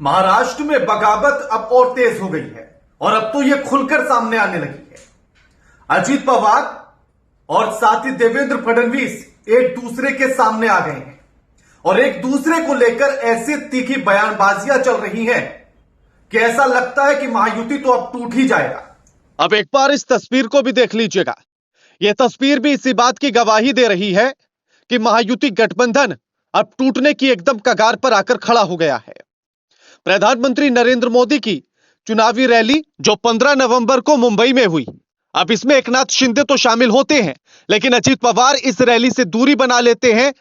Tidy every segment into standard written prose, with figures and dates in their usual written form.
महाराष्ट्र में बगावत अब और तेज हो गई है और अब तो यह खुलकर सामने आने लगी है। अजित पवार और साथ ही देवेंद्र फडणवीस एक दूसरे के सामने आ गए हैं और एक दूसरे को लेकर ऐसी तीखी बयानबाजियां चल रही हैं कि ऐसा लगता है कि महायुति तो अब टूट ही जाएगा। अब एक बार इस तस्वीर को भी देख लीजिएगा। यह तस्वीर भी इसी बात की गवाही दे रही है कि महायुति गठबंधन अब टूटने की एकदम कगार पर आकर खड़ा हो गया है। प्रधानमंत्री नरेंद्र मोदी की चुनावी रैली जो 15 नवंबर को मुंबई में हुई, अब इसमें एकनाथ शिंदे तो शामिल होते हैं, लेकिन अजित पवार इस रैली से दूरी बना लेते हैं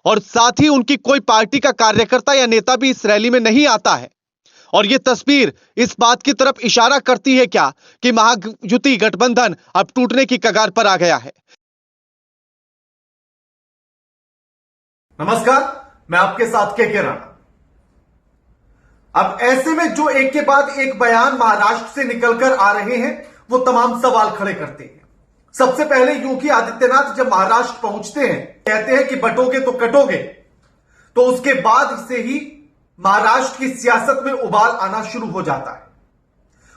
और साथ ही उनकी कोई पार्टी का कार्यकर्ता या नेता भी इस रैली में नहीं आता है। और यह तस्वीर इस बात की तरफ इशारा करती है क्या कि महायुति गठबंधन अब टूटने की कगार पर आ गया है। नमस्कार, मैं आपके साथ के राणा। अब ऐसे में जो एक के बाद एक बयान महाराष्ट्र से निकलकर आ रहे हैं वो तमाम सवाल खड़े करते हैं। सबसे पहले योगी आदित्यनाथ जब महाराष्ट्र पहुंचते हैं, कहते हैं कि बटोगे तो कटोगे, तो उसके बाद से ही महाराष्ट्र की सियासत में उबाल आना शुरू हो जाता है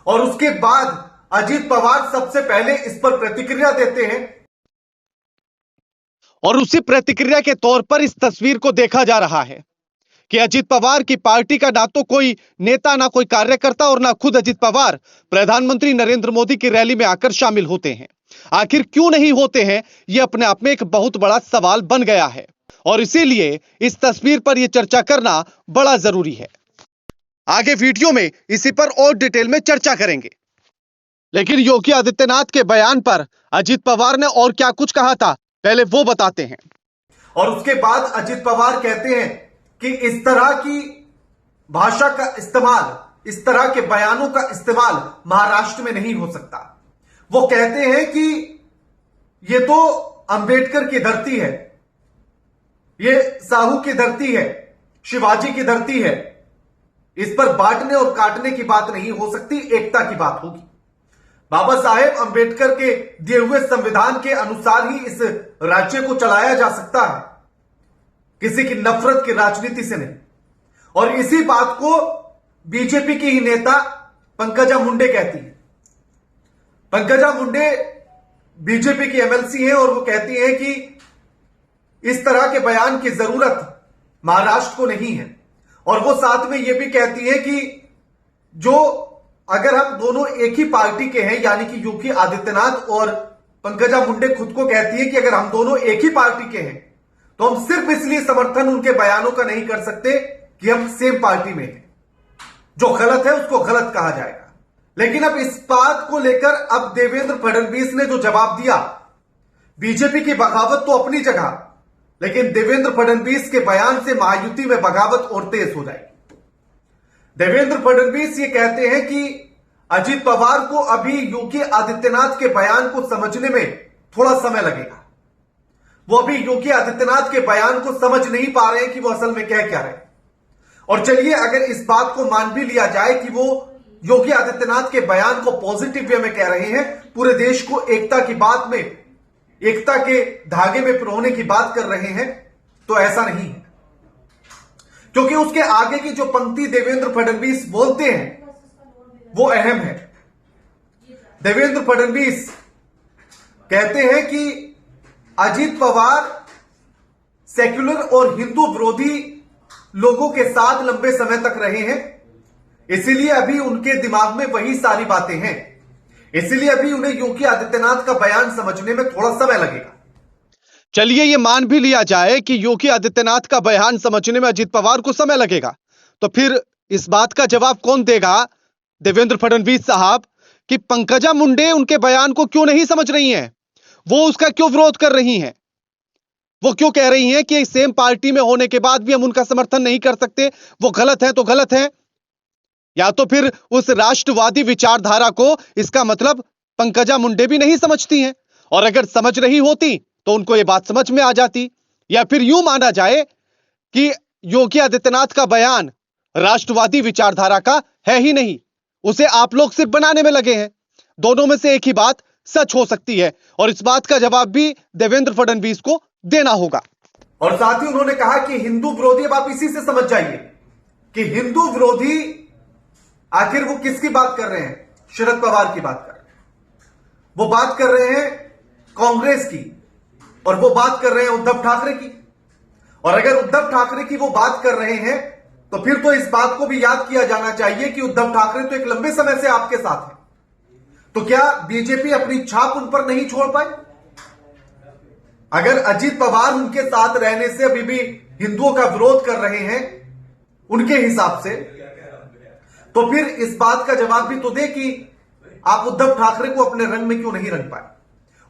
और उसके बाद अजित पवार सबसे पहले इस पर प्रतिक्रिया देते हैं और उसी प्रतिक्रिया के तौर पर इस तस्वीर को देखा जा रहा है कि अजित पवार की पार्टी का ना तो कोई नेता, ना कोई कार्यकर्ता और ना खुद अजित पवार प्रधानमंत्री नरेंद्र मोदी की रैली में आकर शामिल होते हैं। आखिर क्यों नहीं होते हैं, यह अपने आप में एक बहुत बड़ा सवाल बन गया है और इसीलिए इस तस्वीर पर यह चर्चा करना बड़ा जरूरी है। आगे वीडियो में इसी पर और डिटेल में चर्चा करेंगे, लेकिन योगी आदित्यनाथ के बयान पर अजित पवार ने और क्या कुछ कहा था, पहले वो बताते हैं। और उसके बाद अजित पवार कहते हैं कि इस तरह की भाषा का इस्तेमाल, इस तरह के बयानों का इस्तेमाल महाराष्ट्र में नहीं हो सकता। वो कहते हैं कि ये तो अंबेडकर की धरती है, ये साहू की धरती है, शिवाजी की धरती है, इस पर बांटने और काटने की बात नहीं हो सकती, एकता की बात होगी। बाबा साहेब अंबेडकर के दिए हुए संविधान के अनुसार ही इस राज्य को चलाया जा सकता है, किसी की नफरत की राजनीति से नहीं। और इसी बात को बीजेपी की ही नेता पंकजा मुंडे कहती है। पंकजा मुंडे बीजेपी की एमएलसी हैं और वो कहती हैं कि इस तरह के बयान की जरूरत महाराष्ट्र को नहीं है। और वो साथ में यह भी कहती है कि जो अगर हम दोनों एक ही पार्टी के हैं, यानी कि योगी आदित्यनाथ और पंकजा मुंडे खुद को कहती है कि अगर हम दोनों एक ही पार्टी के हैं तो हम सिर्फ इसलिए समर्थन उनके बयानों का नहीं कर सकते कि हम सेम पार्टी में हैं। जो गलत है उसको गलत कहा जाएगा। लेकिन अब इस बात को लेकर अब देवेंद्र फडणवीस ने जो जवाब दिया, बीजेपी की बगावत तो अपनी जगह, लेकिन देवेंद्र फडणवीस के बयान से महायुति में बगावत और तेज हो जाएगी। देवेंद्र फडणवीस ये कहते हैं कि अजित पवार को अभी योगी आदित्यनाथ के बयान को समझने में थोड़ा समय लगेगा। वो अभी योगी आदित्यनाथ के बयान को समझ नहीं पा रहे हैं कि वो असल में कह क्या रहे हैं। और चलिए अगर इस बात को मान भी लिया जाए कि वो योगी आदित्यनाथ के बयान को पॉजिटिव वे में कह रहे हैं, पूरे देश को एकता की बात में, एकता के धागे में पिरोने की बात कर रहे हैं, तो ऐसा नहीं है। क्योंकि उसके आगे की जो पंक्ति देवेंद्र फडणवीस बोलते हैं वो अहम है। देवेंद्र फडणवीस कहते हैं कि अजित पवार सेक्युलर और हिंदू विरोधी लोगों के साथ लंबे समय तक रहे हैं, इसीलिए अभी उनके दिमाग में वही सारी बातें हैं, इसीलिए अभी उन्हें योगी आदित्यनाथ का बयान समझने में थोड़ा समय लगेगा। चलिए ये मान भी लिया जाए कि योगी आदित्यनाथ का बयान समझने में अजित पवार को समय लगेगा, तो फिर इस बात का जवाब कौन देगा, देवेंद्र फडणवीस साहब, कि पंकजा मुंडे उनके बयान को क्यों नहीं समझ रही हैं, वो उसका क्यों विरोध कर रही हैं, वो क्यों कह रही हैं कि सेम पार्टी में होने के बाद भी हम उनका समर्थन नहीं कर सकते, वो गलत है तो गलत है। या तो फिर उस राष्ट्रवादी विचारधारा को इसका मतलब पंकजा मुंडे भी नहीं समझती हैं, और अगर समझ रही होती तो उनको यह बात समझ में आ जाती। या फिर यूं माना जाए कि योगी आदित्यनाथ का बयान राष्ट्रवादी विचारधारा का है ही नहीं, उसे आप लोग सिर्फ बनाने में लगे हैं। दोनों में से एक ही बात सच हो सकती है और इस बात का जवाब भी देवेंद्र फडणवीस को देना होगा। और साथ ही उन्होंने कहा कि हिंदू विरोधी, अब आप इसी से समझ जाइए, कि हिंदू विरोधी आखिर वो किसकी बात कर रहे हैं? शरद पवार की बात कर रहे हैं। वो बात कर रहे हैं कांग्रेस की, और वो बात कर रहे हैं उद्धव ठाकरे की। और अगर उद्धव ठाकरे की वो बात कर रहे हैं तो फिर तो इस बात को भी याद किया जाना चाहिए कि उद्धव ठाकरे तो एक लंबे समय से आपके साथ हैं। तो क्या बीजेपी अपनी छाप उन पर नहीं छोड़ पाई? अगर अजीत पवार उनके साथ रहने से अभी भी हिंदुओं का विरोध कर रहे हैं उनके हिसाब से, तो फिर इस बात का जवाब भी तो दे कि आप उद्धव ठाकरे को अपने रंग में क्यों नहीं रंग पाए।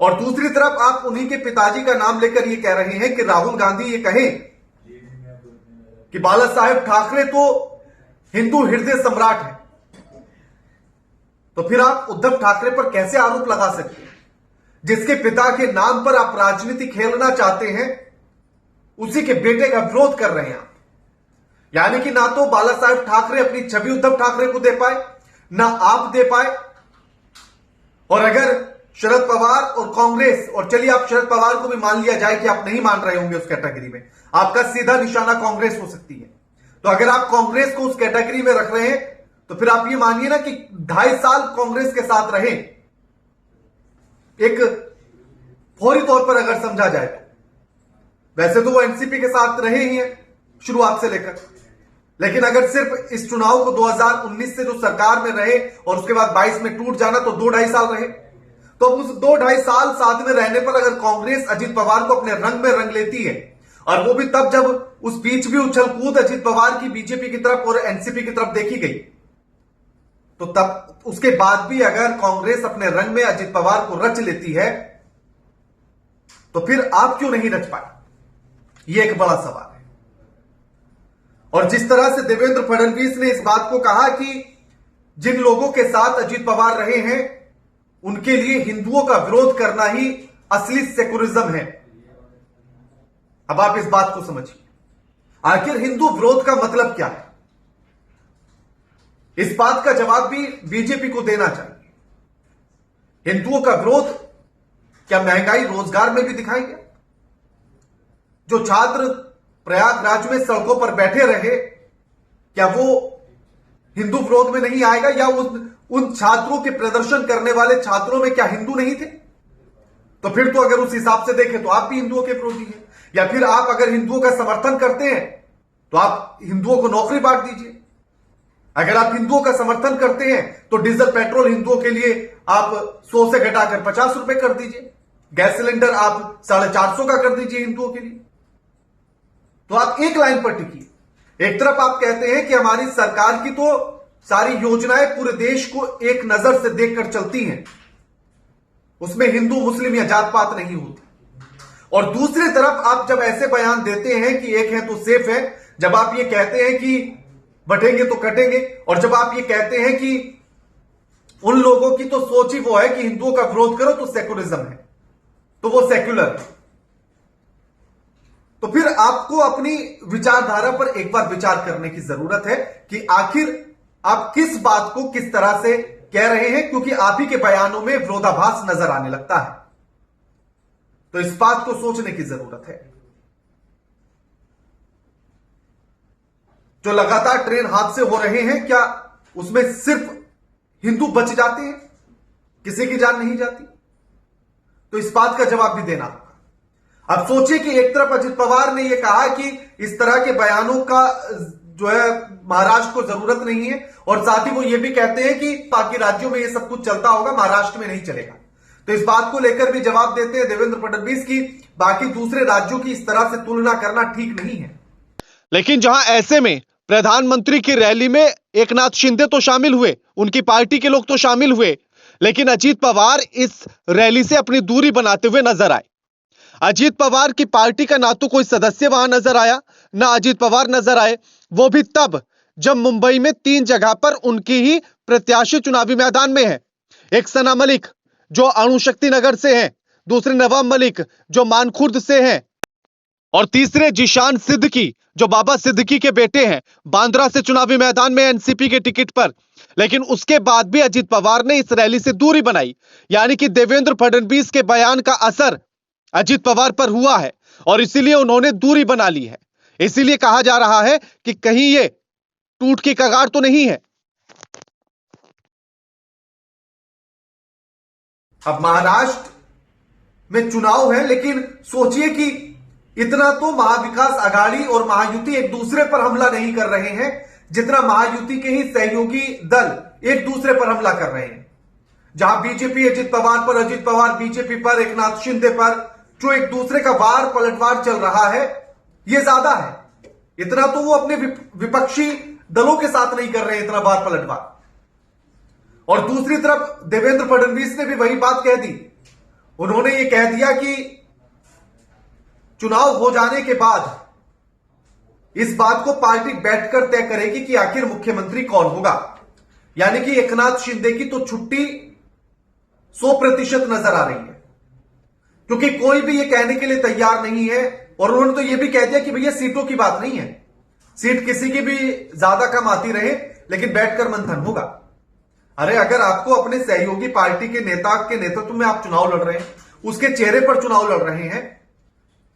और दूसरी तरफ आप उन्हीं के पिताजी का नाम लेकर यह कह रहे हैं कि राहुल गांधी ये कहें कि बाला साहेब ठाकरे तो हिंदू हृदय सम्राट है, तो फिर आप उद्धव ठाकरे पर कैसे आरोप लगा सकते हैं? जिसके पिता के नाम पर आप राजनीति खेलना चाहते हैं, उसी के बेटे का विरोध कर रहे हैं आप। यानी कि ना तो बाला साहेब ठाकरे अपनी छवि उद्धव ठाकरे को दे पाए, ना आप दे पाए। और अगर शरद पवार और कांग्रेस, और चलिए आप शरद पवार को भी मान लिया जाए कि आप नहीं मान रहे होंगे उस कैटेगरी में, आपका सीधा निशाना कांग्रेस हो सकती है। तो अगर आप कांग्रेस को उस कैटेगरी में रख रहे हैं तो फिर आप ये मानिए ना कि 2.5 साल कांग्रेस के साथ रहे, एक फौरी तौर पर अगर समझा जाए तो। वैसे तो वो एनसीपी के साथ रहे ही हैं शुरुआत से लेकर, लेकिन अगर सिर्फ इस चुनाव को 2019 से जो सरकार में रहे और उसके बाद 22 में टूट जाना, तो 2-2.5 साल रहे। तो उस 2-2.5 साल साथ में रहने पर अगर कांग्रेस अजीत पवार को अपने रंग में रंग लेती है, और वो भी तब जब उस बीच भी उछल कूद अजीत पवार की बीजेपी की तरफ और एनसीपी की तरफ देखी गई, तो तब उसके बाद भी अगर कांग्रेस अपने रंग में अजीत पवार को रच लेती है, तो फिर आप क्यों नहीं रच पाए? यह एक बड़ा सवाल है। और जिस तरह से देवेंद्र फडणवीस ने इस बात को कहा कि जिन लोगों के साथ अजीत पवार रहे हैं उनके लिए हिंदुओं का विरोध करना ही असली सेकुलरिज्म है। अब आप इस बात को समझिए, आखिर हिंदू विरोध का मतलब क्या है? इस बात का जवाब भी बीजेपी को देना चाहिए। हिंदुओं का विरोध क्या महंगाई रोजगार में भी दिखाई गया? जो छात्र प्रयागराज में सड़कों पर बैठे रहे, क्या वो हिंदू विरोध में नहीं आएगा? या उन छात्रों के प्रदर्शन करने वाले छात्रों में क्या हिंदू नहीं थे? तो फिर तो अगर उस हिसाब से देखें तो आप भी हिंदुओं के विरोधी हैं। या फिर आप अगर हिंदुओं का समर्थन करते हैं तो आप हिंदुओं को नौकरी बांट दीजिए। अगर आप हिंदुओं का समर्थन करते हैं तो डीजल पेट्रोल हिंदुओं के लिए आप 100 से घटाकर 50 रुपए कर दीजिए। गैस सिलेंडर आप 450 का कर दीजिए हिंदुओं के लिए। तो आप एक लाइन पर टिकिए। एक तरफ आप कहते हैं कि हमारी सरकार की तो सारी योजनाएं पूरे देश को एक नजर से देखकर चलती हैं, उसमें हिंदू मुस्लिम या जात पात नहीं होती। और दूसरी तरफ आप जब ऐसे बयान देते हैं कि एक है तो सेफ है, जब आप ये कहते हैं कि बटेंगे तो कटेंगे, और जब आप ये कहते हैं कि उन लोगों की तो सोच ही वो है कि हिंदुओं का विरोध करो तो सेकुलरिज्म है, तो वो सेक्युलर है, तो फिर आपको अपनी विचारधारा पर एक बार विचार करने की जरूरत है कि आखिर आप किस बात को किस तरह से कह रहे हैं, क्योंकि आप ही के बयानों में विरोधाभास नजर आने लगता है। तो इस बात को सोचने की जरूरत है। जो लगातार ट्रेन हादसे हो रहे हैं, क्या उसमें सिर्फ हिंदू बच जाते हैं, किसी की जान नहीं जाती? तो इस बात का जवाब भी देना होगा। अब सोचिए कि एक तरफ अजित पवार ने यह कहा कि इस तरह के बयानों का जो है महाराष्ट्र को जरूरत नहीं है, और साथ ही वो ये भी कहते हैं कि बाकी राज्यों में ये सब कुछ चलता होगा, महाराष्ट्र में नहीं चलेगा। तो इस बात को लेकर भी जवाब देते हैं देवेंद्र फडणवीस की बाकी दूसरे राज्यों की इस तरह से तुलना करना ठीक नहीं है। लेकिन जहां ऐसे में प्रधानमंत्री की रैली में एकनाथ शिंदे तो शामिल हुए, उनकी पार्टी के लोग तो शामिल हुए, लेकिन अजीत पवार इस रैली से अपनी दूरी बनाते हुए नजर आए। अजीत पवार की पार्टी का ना तो कोई सदस्य वहां नजर आया, ना अजीत पवार नजर आए, वो भी तब जब मुंबई में 3 जगह पर उनकी ही प्रत्याशी चुनावी मैदान में है। एक सना मलिक जो अणुशक्ति नगर से हैं, दूसरे नवाब मलिक जो मानखुर्द से हैं, और तीसरे जिशान सिद्दीकी जो बाबा सिद्दीकी के बेटे हैं, बांद्रा से चुनावी मैदान में एनसीपी के टिकट पर। लेकिन उसके बाद भी अजीत पवार ने इस रैली से दूरी बनाई, यानी कि देवेंद्र फडणवीस के बयान का असर अजीत पवार पर हुआ है और इसीलिए उन्होंने दूरी बना ली है। इसीलिए कहा जा रहा है कि कहीं ये टूट की कगार तो नहीं है? अब महाराष्ट्र में चुनाव है, लेकिन सोचिए कि इतना तो महाविकास आघाड़ी और महायुति एक दूसरे पर हमला नहीं कर रहे हैं जितना महायुति के ही सहयोगी दल एक दूसरे पर हमला कर रहे हैं। जहां बीजेपी अजित पवार पर, अजित पवार बीजेपी पर, एकनाथ शिंदे पर जो एक दूसरे का वार पलटवार चल रहा है, यह ज्यादा है। इतना तो वो अपने विपक्षी दलों के साथ नहीं कर रहे हैं, इतना वार पलटवार। और दूसरी तरफ देवेंद्र फडणवीस ने भी वही बात कह दी। उन्होंने ये कह दिया कि चुनाव हो जाने के बाद इस बात को पार्टी बैठकर तय करेगी कि आखिर मुख्यमंत्री कौन होगा। यानी कि एकनाथ शिंदे की तो छुट्टी 100% नजर आ रही है, क्योंकि कोई भी ये कहने के लिए तैयार नहीं है। और उन्होंने तो ये भी कह दिया कि भैया सीटों की बात नहीं है, सीट किसी की भी ज्यादा कम आती रहे, लेकिन बैठकर मंथन होगा। अरे अगर आपको अपने सहयोगी पार्टी के नेता के नेतृत्व में आप चुनाव लड़ रहे हैं, उसके चेहरे पर चुनाव लड़ रहे हैं,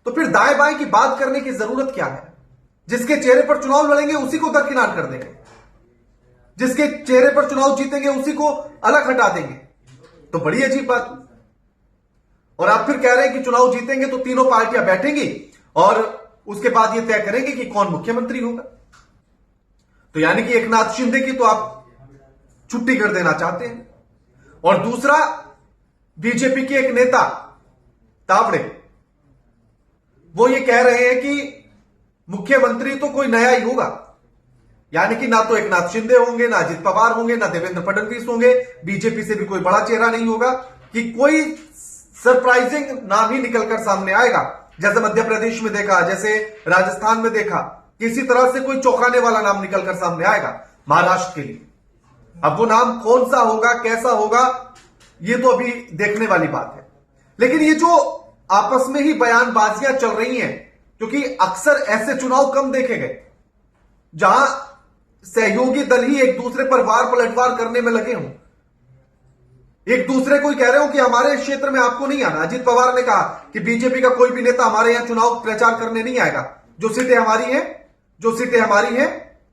तो फिर दाएं बाएं की बात करने की जरूरत क्या है? जिसके चेहरे पर चुनाव लड़ेंगे उसी को दरकिनार कर देंगे, जिसके चेहरे पर चुनाव जीतेंगे उसी को अलग हटा देंगे। तो बड़ी अजीब बात। और आप फिर कह रहे हैं कि चुनाव जीतेंगे तो तीनों पार्टियां बैठेंगी और उसके बाद यह तय करेंगे कि कौन मुख्यमंत्री होगा। तो यानी कि एकनाथ शिंदे की तो आप छुट्टी कर देना चाहते हैं। और दूसरा, बीजेपी के एक नेता तावड़े, वो ये कह रहे हैं कि मुख्यमंत्री तो कोई नया ही होगा। यानी कि ना तो एकनाथ शिंदे होंगे, ना अजित पवार होंगे, ना देवेंद्र फडणवीस होंगे, बीजेपी से भी कोई बड़ा चेहरा नहीं होगा, कि कोई सरप्राइजिंग नाम ही निकलकर सामने आएगा। जैसे मध्य प्रदेश में देखा, जैसे राजस्थान में देखा, किसी तरह से कोई चौंकाने वाला नाम निकलकर सामने आएगा महाराष्ट्र के लिए। अब वो नाम कौन सा होगा, कैसा होगा, ये तो अभी देखने वाली बात है। लेकिन ये जो आपस में ही बयानबाजियां चल रही हैं, क्योंकि अक्सर ऐसे चुनाव कम देखे गए जहां सहयोगी दल ही एक दूसरे पर वार पलटवार करने में लगे हों, एक दूसरे को ही कह रहे हो कि हमारे क्षेत्र में आपको नहीं आना। अजित पवार ने कहा कि बीजेपी का कोई भी नेता हमारे यहां चुनाव प्रचार करने नहीं आएगा, जो सीटें हमारी हैं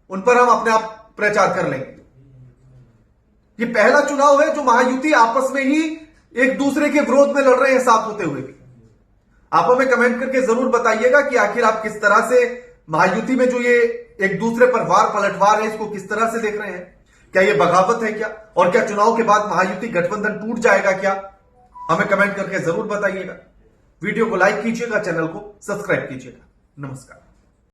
उन पर हम अपने आप प्रचार कर लेंगे। ये पहला चुनाव है जो महायुति आपस में ही एक दूसरे के विरोध में लड़ रहे हैं, साथ होते हुए भी। आप हमें कमेंट करके जरूर बताइएगा कि आखिर आप किस तरह से महायुति में जो ये एक दूसरे पर वार पलटवार है, इसको किस तरह से देख रहे हैं। क्या ये बगावत है क्या? और क्या चुनाव के बाद महायुति गठबंधन टूट जाएगा क्या? हमें कमेंट करके जरूर बताइएगा। वीडियो को लाइक कीजिएगा, चैनल को सब्सक्राइब कीजिएगा। नमस्कार।